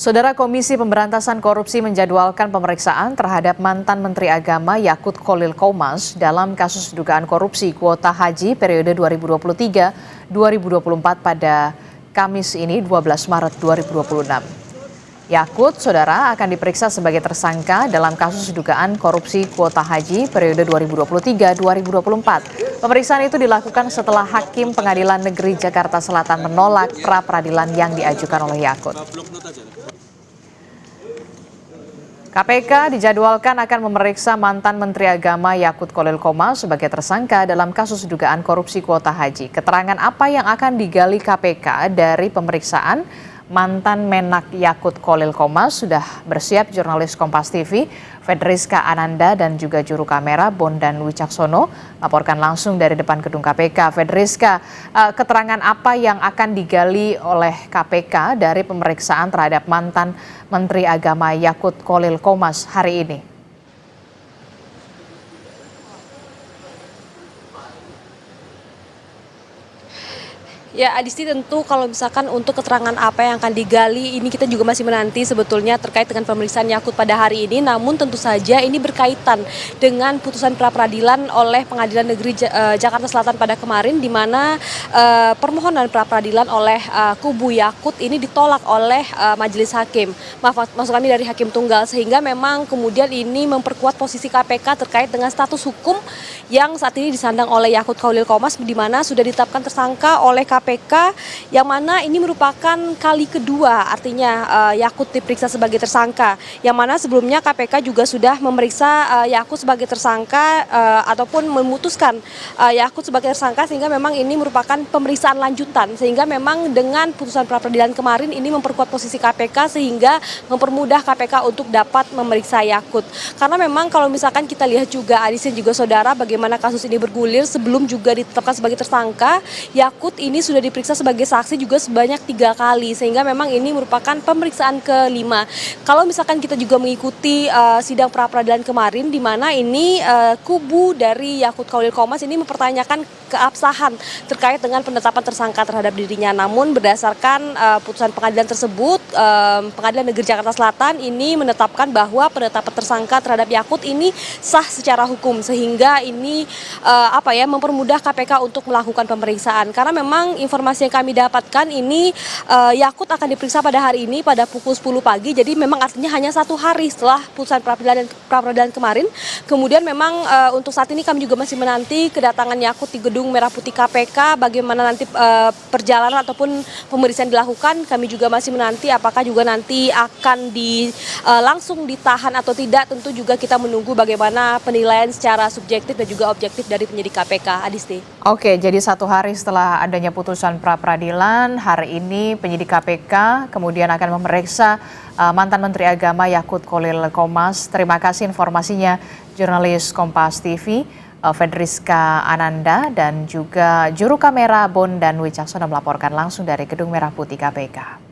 Saudara Komisi Pemberantasan Korupsi menjadwalkan pemeriksaan terhadap mantan Menteri Agama Yakut Kholil Qomas dalam kasus dugaan korupsi kuota haji periode 2023-2024 pada Kamis ini 12 Maret 2026. Yakut, saudara, akan diperiksa sebagai tersangka dalam kasus dugaan korupsi kuota haji periode 2023-2024. Pemeriksaan itu dilakukan setelah Hakim Pengadilan Negeri Jakarta Selatan menolak pra-peradilan yang diajukan oleh Yakut. KPK dijadwalkan akan memeriksa mantan Menteri Agama Yakut Kholil Qomas sebagai tersangka dalam kasus dugaan korupsi kuota haji. Keterangan apa yang akan digali KPK dari pemeriksaan mantan Menak Yakut Kholil Qomas sudah bersiap jurnalis Kompas TV, Fedriska Ananda dan juga juru kamera Bondan Wicaksono laporkan langsung dari depan gedung KPK. Fedriska, keterangan apa yang akan digali oleh KPK dari pemeriksaan terhadap mantan Menteri Agama Yakut Kholil Qomas hari ini? Ya, Adisti, tentu kalau misalkan untuk keterangan apa yang akan digali ini kita juga masih menanti sebetulnya terkait dengan pemeriksaan Yakut pada hari ini. Namun tentu saja ini berkaitan dengan putusan pra-peradilan oleh Pengadilan Negeri Jakarta Selatan pada kemarin, di mana permohonan pra-peradilan oleh kubu Yakut ini ditolak oleh majelis hakim. Maksud kami dari hakim tunggal, sehingga memang kemudian ini memperkuat posisi KPK terkait dengan status hukum yang saat ini disandang oleh Yakut Kholil Qomas, di mana sudah ditetapkan tersangka oleh KPK, yang mana ini merupakan kali kedua artinya Yakut diperiksa sebagai tersangka, yang mana sebelumnya KPK juga sudah memeriksa Yakut sebagai tersangka ataupun memutuskan Yakut sebagai tersangka, sehingga memang ini merupakan pemeriksaan lanjutan, sehingga memang dengan putusan pra-peradilan kemarin ini memperkuat posisi KPK sehingga mempermudah KPK untuk dapat memeriksa Yakut. Karena memang kalau misalkan kita lihat juga Adis dan juga saudara bagaimana kasus ini bergulir, sebelum juga ditetapkan sebagai tersangka, Yakut ini sudah diperiksa sebagai saksi juga sebanyak 3 kali, sehingga memang ini merupakan pemeriksaan kelima. Kalau misalkan kita juga mengikuti sidang pra-peradilan kemarin, di mana ini kubu dari Yakut Kholil Qomas ini mempertanyakan keabsahan terkait dengan penetapan tersangka terhadap dirinya. Namun berdasarkan putusan pengadilan tersebut, Pengadilan Negeri Jakarta Selatan ini menetapkan bahwa penetapan tersangka terhadap Yakut ini sah secara hukum, sehingga ini mempermudah KPK untuk melakukan pemeriksaan. Karena memang informasi yang kami dapatkan ini Yakut akan diperiksa pada hari ini pada pukul 10 pagi. Jadi memang artinya hanya 1 hari setelah putusan pra-peradilan kemarin. Kemudian memang untuk saat ini kami juga masih menanti kedatangan Yakut di gedung Merah Putih KPK. Bagaimana nanti perjalanan ataupun pemeriksaan dilakukan, kami juga masih menanti apakah juga nanti akan langsung ditahan atau tidak. Tentu juga kita menunggu bagaimana penilaian secara subjektif dan juga objektif dari penyidik KPK. Adisti. Oke, jadi 1 hari setelah adanya putusan pra-peradilan, hari ini penyidik KPK kemudian akan memeriksa mantan Menteri Agama Yakut Kholil Qomas. Terima kasih informasinya jurnalis Kompas TV, Fedriska Ananda dan juga juru kamera Bondan Wicaksono melaporkan langsung dari Gedung Merah Putih KPK.